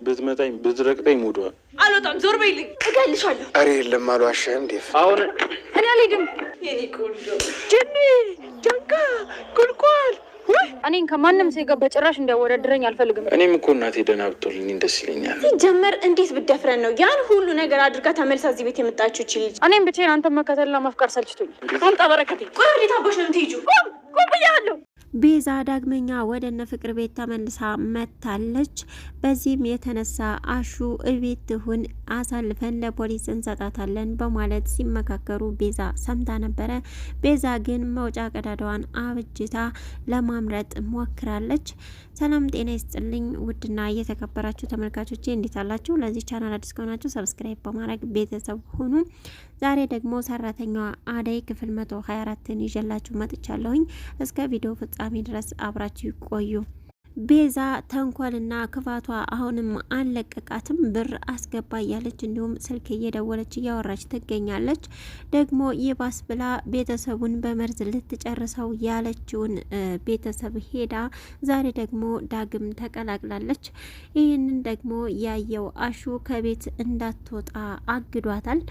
ብትመጣኝ ብትረቅጠኝ ሙዷ አልወጣም። ዞር በይልኝ፣ እገልሻለሁ። አሬ የለም አልዋሻህም ዴቭ። አሁን እኔ አልሄድም። የኔ ቆንጆ ጅኒ ጃንካ ቁልቋል ወይ እኔን ከማንም ሴት ጋር በጭራሽ እንዲያወዳድረኝ አልፈልግም። እኔም እኮ እናቴ ደህና ብትሆንልኝ ደስ ይለኛል። ሲጀመር እንዴት ብትደፍረን ነው ያን ሁሉ ነገር አድርጋ ተመልሳ እዚህ ቤት የመጣችው? እቺ ልጅ እኔም ብቻዬን አንተን መከተልና ማፍቀር ሰልችቶኝ። አምጣ በረከቴ። ቆይ ወዴት አባሽ ነው የምትሄጂው? ቆም ብያለሁ። ቤዛ ዳግመኛ ወደ እነ ፍቅር ቤት ተመልሳ መታለች። በዚህም የተነሳ አሹ እቤት ትሁን አሳልፈን ለፖሊስ እንሰጣታለን በማለት ሲመካከሩ ቤዛ ሰምታ ነበረ። ቤዛ ግን መውጫ ቀዳዳዋን አብጅታ ለማምረጥ ሞክራለች። ሰላም ጤና ይስጥልኝ ውድና እየተከበራችሁ ተመልካቾቼ እንዴት አላችሁ? ለዚህ ቻናል አዲስ ከሆናችሁ ሰብስክራይብ በማድረግ ቤተሰብ ሁኑ። ዛሬ ደግሞ ሰራተኛዋ አደይ ክፍል 124ን ይዤላችሁ መጥቻለሁኝ። እስከ ቪዲዮ ፍጻሜ ድረስ አብራችሁ ቆዩ። ቤዛ ተንኮልና ክፋቷ አሁንም አልለቀቃትም። ብር አስገባ እያለች እንዲሁም ስልክ እየደወለች እያወራች ትገኛለች። ደግሞ ይባስ ብላ ቤተሰቡን በመርዝ ልትጨርሰው ያለችውን ቤተሰብ ሄዳ ዛሬ ደግሞ ዳግም ተቀላቅላለች። ይህንን ደግሞ ያየው አሹ ከቤት እንዳትወጣ አግዷታል።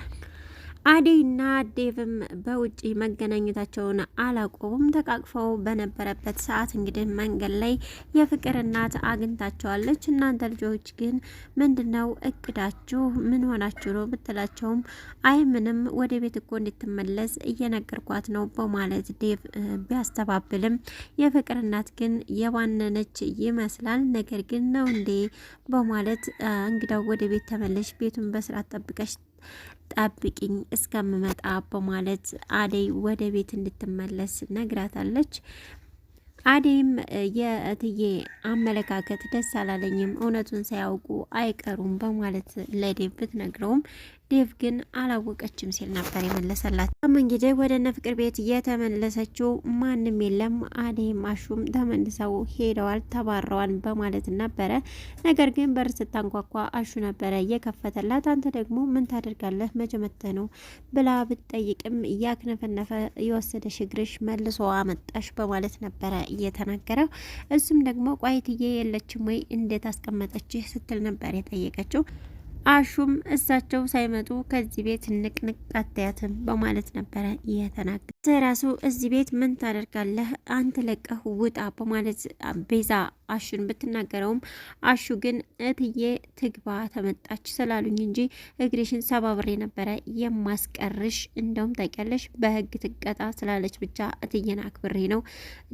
አደይና ዴቭም በውጪ መገናኘታቸውን አላቆሙም። ተቃቅፈው በነበረበት ሰዓት እንግዲህ መንገድ ላይ የፍቅር እናት አግኝታቸዋለች። እናንተ ልጆች ግን ምንድነው እቅዳችሁ? ምን ሆናችሁ ነው ብትላቸውም አይ ምንም ወደ ቤት እኮ እንድትመለስ እየነገርኳት ነው በማለት ዴቭ ቢያስተባብልም የፍቅር እናት ግን የባነነች ይመስላል። ነገር ግን ነው እንዴ በማለት እንግዳው ወደ ቤት ተመለሽ፣ ቤቱን በስርዓት ጠብቀሽ ጠብቂኝ እስከምመጣ በማለት አደይ ወደ ቤት እንድትመለስ ነግራታለች። አደይም የእትዬ አመለካከት ደስ አላለኝም፣ እውነቱን ሳያውቁ አይቀሩም በማለት ለዴቭ ብትነግረውም ዴቭ ግን አላወቀችም ሲል ነበር የመለሰላት። እንግዲህ ወደ እነ ፍቅር ቤት የተመለሰችው ማንም የለም፣ አደይም አሹም ተመልሰው ሄደዋል፣ ተባረዋል በማለት ነበረ። ነገር ግን በር ስታንኳኳ አሹ ነበረ የከፈተላት። አንተ ደግሞ ምን ታደርጋለህ መቼ መጥተህ ነው ብላ ብትጠይቅም እያክነፈነፈ የወሰደሽ እግርሽ መልሶ አመጣሽ በማለት ነበረ እየተናገረው። እሱም ደግሞ ቋይትዬ የለችም ወይ እንዴት አስቀመጠችህ ስትል ነበር የጠየቀችው። አሹም እሳቸው ሳይመጡ ከዚህ ቤት ንቅንቅ አታያትም በማለት ነበረ የተናገረ። ራሱ እዚህ ቤት ምን ታደርጋለህ አንተ ለቀህ ውጣ በማለት ቤዛ አሹን ብትናገረውም አሹ ግን እትዬ ትግባ ተመጣች ስላሉኝ እንጂ እግሬሽን ሰባብሬ ነበረ የማስቀርሽ፣ እንደውም ታውቂያለሽ በህግ ትቀጣ ስላለች ብቻ እትዬን አክብሬ ነው።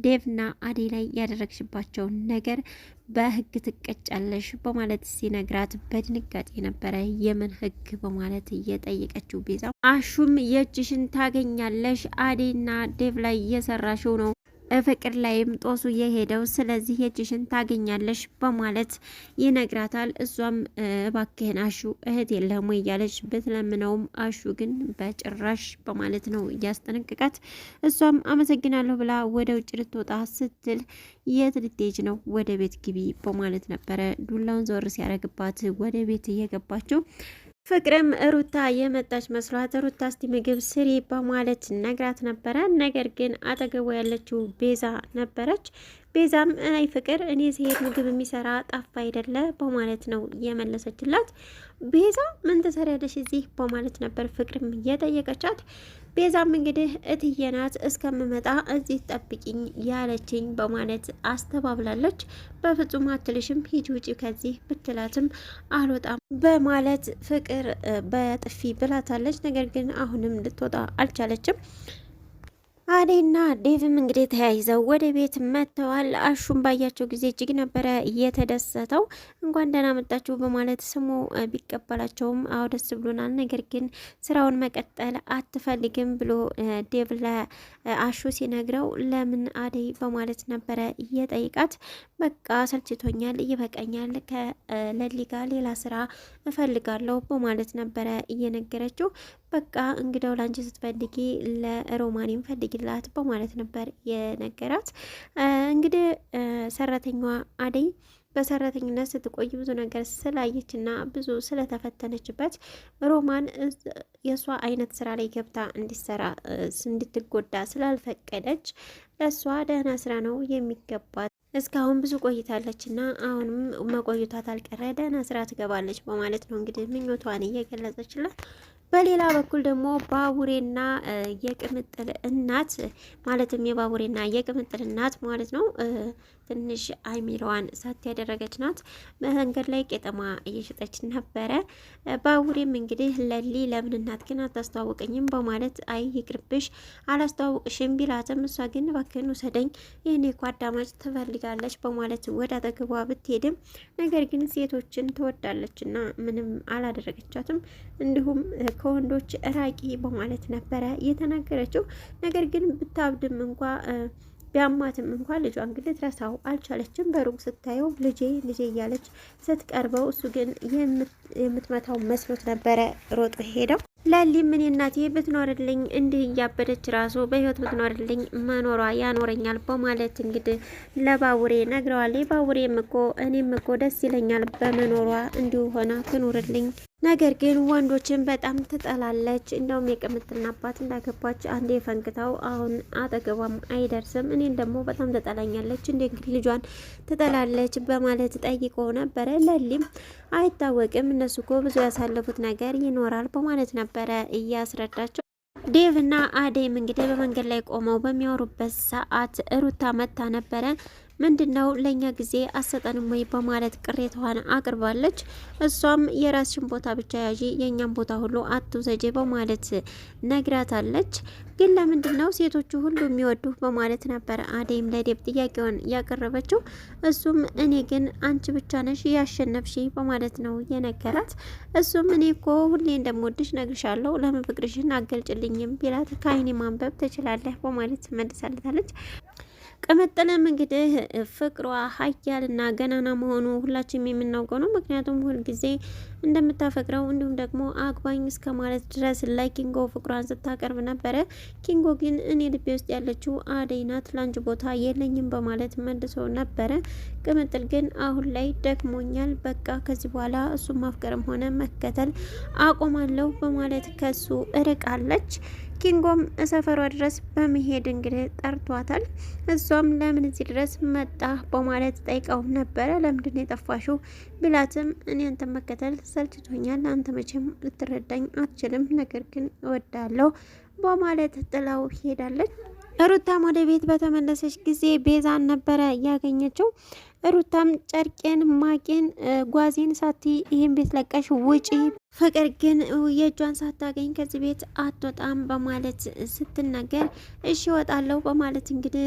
ዴቭና አዴ ላይ ያደረግሽባቸውን ነገር በህግ ትቀጫለሽ በማለት ሲነግራት በድንጋጤ ነበረ የምን ህግ በማለት እየጠየቀችው ቤዛ አሹም የእጅሽን ታገኛለሽ፣ አዴና ዴቭ ላይ እየሰራሽው ነው ፍቅር ላይም ጦሱ የሄደው፣ ስለዚህ የእጅሽን ታገኛለሽ በማለት ይነግራታል። እሷም እባክህን አሹ እህት የለህም ወይ እያለች ብትለምነውም አሹ ግን በጭራሽ በማለት ነው እያስጠነቅቃት። እሷም አመሰግናለሁ ብላ ወደ ውጭ ልትወጣ ስትል የት ልትሄጂ ነው? ወደ ቤት ግቢ በማለት ነበረ ዱላውን ዞር ሲያደርግባት ወደ ቤት እየገባችው። ፍቅርም ሩታ የመጣች መስሏት ሩታ እስቲ ምግብ ስሪ በማለት ነግራት ነበረ። ነገር ግን አጠገቡ ያለችው ቤዛ ነበረች። ቤዛም አይ ፍቅር እኔ ሲሄድ ምግብ የሚሰራ ጠፋ አይደለ በማለት ነው የመለሰችላት። ቤዛ ምን ትሰሪያለሽ እዚህ በማለት ነበር ፍቅርም የጠየቀቻት። ቤዛም እንግዲህ እትዬ ናት እስከምመጣ እዚህ ጠብቂኝ ያለችኝ በማለት አስተባብላለች። በፍጹም አትልሽም ሂጂ ውጪ ከዚህ ብትላትም አልወጣም በማለት ፍቅር በጥፊ ብላታለች። ነገር ግን አሁንም ልትወጣ አልቻለችም። አዴና ዴቭም እንግዲህ ተያይዘው ወደ ቤት መጥተዋል። አሹም ባያቸው ጊዜ እጅግ ነበረ እየተደሰተው። እንኳን ደህና መጣችሁ በማለት ስሙ ቢቀበላቸውም አዎ ደስ ብሎናል፣ ነገር ግን ስራውን መቀጠል አትፈልግም ብሎ ዴቭ ለአሹ ሲነግረው ለምን አደይ በማለት ነበረ እየጠይቃት። በቃ ሰልችቶኛል፣ ይበቃኛል፣ ከለሊ ጋር ሌላ ስራ እፈልጋለሁ በማለት ነበረ እየነገረችው። በቃ እንግዳው ላንቺ ስትፈልጊ ለሮማኔም ፈልጊላት በማለት ነበር የነገራት። እንግዲህ ሰራተኛዋ አደይ በሰራተኝነት ስትቆይ ብዙ ነገር ስላየች እና ብዙ ስለተፈተነችበት ሮማን የእሷ አይነት ስራ ላይ ገብታ እንዲሰራ እንድትጎዳ ስላልፈቀደች ለእሷ ደህና ስራ ነው የሚገባት እስካሁን ብዙ ቆይታለችና አሁንም መቆይቷ ታልቀረ ደህና ስራ ትገባለች በማለት ነው እንግዲህ ምኞቷን እየገለጸችላት። በሌላ በኩል ደግሞ ባቡሬና የቅምጥል እናት ማለትም የባቡሬና የቅምጥል እናት ማለት ነው ትንሽ አይሚሮዋን ሳት ያደረገች ናት። መንገድ ላይ ቄጠማ እየሸጠች ነበረ። ባቡሬም እንግዲህ ለሊ ለምን እናት ግን አታስተዋውቀኝም በማለት አይ ይቅርብሽ አላስተዋውቅሽም ቢላትም እሷ ግን እባክህን ውሰደኝ ይህኔ እኮ አዳማጭ ትፈልጋለች በማለት ወደ አጠገቧ ብትሄድም ነገር ግን ሴቶችን ትወዳለችና ምንም አላደረገቻትም። እንዲሁም ከወንዶች ራቂ በማለት ነበረ የተናገረችው። ነገር ግን ብታብድም እንኳ ቢያማትም እንኳን ልጇ እንግዲህ ትረሳው አልቻለችም። በሩቅ ስታየው ልጄ ልጄ እያለች ስትቀርበው እሱ ግን የምትመታው መስሎት ነበረ ሮጦ ሄደው። ለሊ ምን እናቴ ብትኖርልኝ እንዲህ እያበደች ራሱ በህይወት ብትኖርልኝ መኖሯ ያኖረኛል በማለት እንግዲህ ለባቡሬ ነግረዋለች። ባቡሬም እኮ እኔም እኮ ደስ ይለኛል በመኖሯ እንዲሁ ሆና ትኑርልኝ፣ ነገር ግን ወንዶችን በጣም ትጠላለች። እንደውም የቅምጥልና አባት እንዳገባች አንዴ ፈንክታው አሁን አጠገቧም አይደርስም። እኔን ደግሞ በጣም ትጠላኛለች፣ እንዴ ልጇን ትጠላለች በማለት ጠይቆ ነበረ። ለሊም አይታወቅም እነሱ እኮ ብዙ ያሳለፉት ነገር ይኖራል በማለት ነበረ እያስረዳቸው። ዴቭ እና አደይም እንግዲህ በመንገድ ላይ ቆመው በሚያወሩበት ሰዓት ሩታ መታ ነበረ። ምንድነው ለኛ ጊዜ አሰጠንም ወይ በማለት ቅሬታዋን አቅርባለች። እሷም የራስሽን ቦታ ብቻ ያዢ የኛን ቦታ ሁሉ አትውሰጂ በማለት ነግራታለች። ግን ለምንድነው ሴቶቹ ሁሉ የሚወዱ በማለት ነበር አደይም ለዴብ ጥያቄውን ያቀረበችው። እሱም እኔ ግን አንቺ ብቻ ነሽ ያሸነፍሽ በማለት ነው የነገራት። እሱም እኔ እኮ ሁሌ እንደምወድሽ ነግርሻለሁ ለምን ፍቅርሽን አገልጭልኝም ቢላት ከአይኔ ማንበብ ትችላለህ በማለት መልሳለታለች። ቅምጥልም እንግዲህ ፍቅሯ ሀያልና ገናና መሆኑ ሁላችንም የምናውቀው ነው። ምክንያቱም ሁልጊዜ እንደምታፈቅረው እንዲሁም ደግሞ አግባኝ እስከ ማለት ድረስ ለኪንጎ ፍቅሯን ስታቀርብ ነበረ። ኪንጎ ግን እኔ ልቤ ውስጥ ያለችው አደይ ናት፣ ላንቺ ቦታ የለኝም በማለት መልሶ ነበረ። ቅምጥል ግን አሁን ላይ ደክሞኛል፣ በቃ ከዚህ በኋላ እሱን ማፍቀርም ሆነ መከተል አቆማለሁ በማለት ከሱ እርቃለች። ኪንጎም ሰፈሯ ድረስ በመሄድ እንግዲህ ጠርቷታል። እሷም ለምን እዚህ ድረስ መጣ በማለት ጠይቀው ነበረ። ለምንድን የጠፋሽው ቢላትም እኔ አንተን መከተል ሰልችቶኛል፣ አንተ መቼም ልትረዳኝ አትችልም፣ ነገር ግን እወዳለሁ በማለት ጥላው ሄዳለች። ሩታም ወደ ቤት በተመለሰች ጊዜ ቤዛን ነበረ ያገኘችው። ሩታም ጨርቄን ማቄን ጓዜን ሳቲ ይህን ቤት ለቀሽ ውጪ፣ ፍቅር ግን የእጇን ሳታገኝ ከዚህ ቤት አትወጣም በማለት ስትናገር እሺ እወጣለሁ በማለት እንግዲህ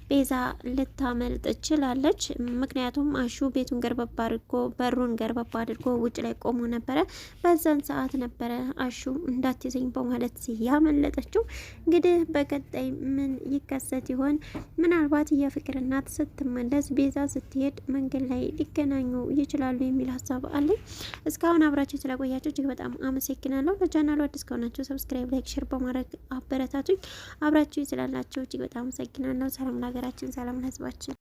ቤዛ ልታመልጥ ችላለች። ምክንያቱም አሹ ቤቱን ገርበባ አድርጎ በሩን ገርበባ አድርጎ ውጭ ላይ ቆሞ ነበረ። በዛን ሰዓት ነበረ አሹ እንዳትይዘኝ በማለት ያመለጠችው። እንግዲህ በቀጣይ ምን ይከሰት ይሆን? ምናልባት የፍቅር እናት ስትመለስ ቤዛ ስትሄድ መንገድ ላይ ሊገናኙ ይችላሉ የሚል ሀሳብ አለኝ። እስካሁን አብራችሁ ስለቆያችሁ እጅግ በጣም አመሰግናለሁ። ለቻናሉ አዲስ ከሆናችሁ ሰብስክራይብ፣ ላይክ፣ ሼር በማድረግ አበረታቱኝ። አብራችሁ ስላላችሁ እጅግ በጣም አመሰግናለሁ። ሰላም ለሀገራችን፣ ሰላም ለሕዝባችን።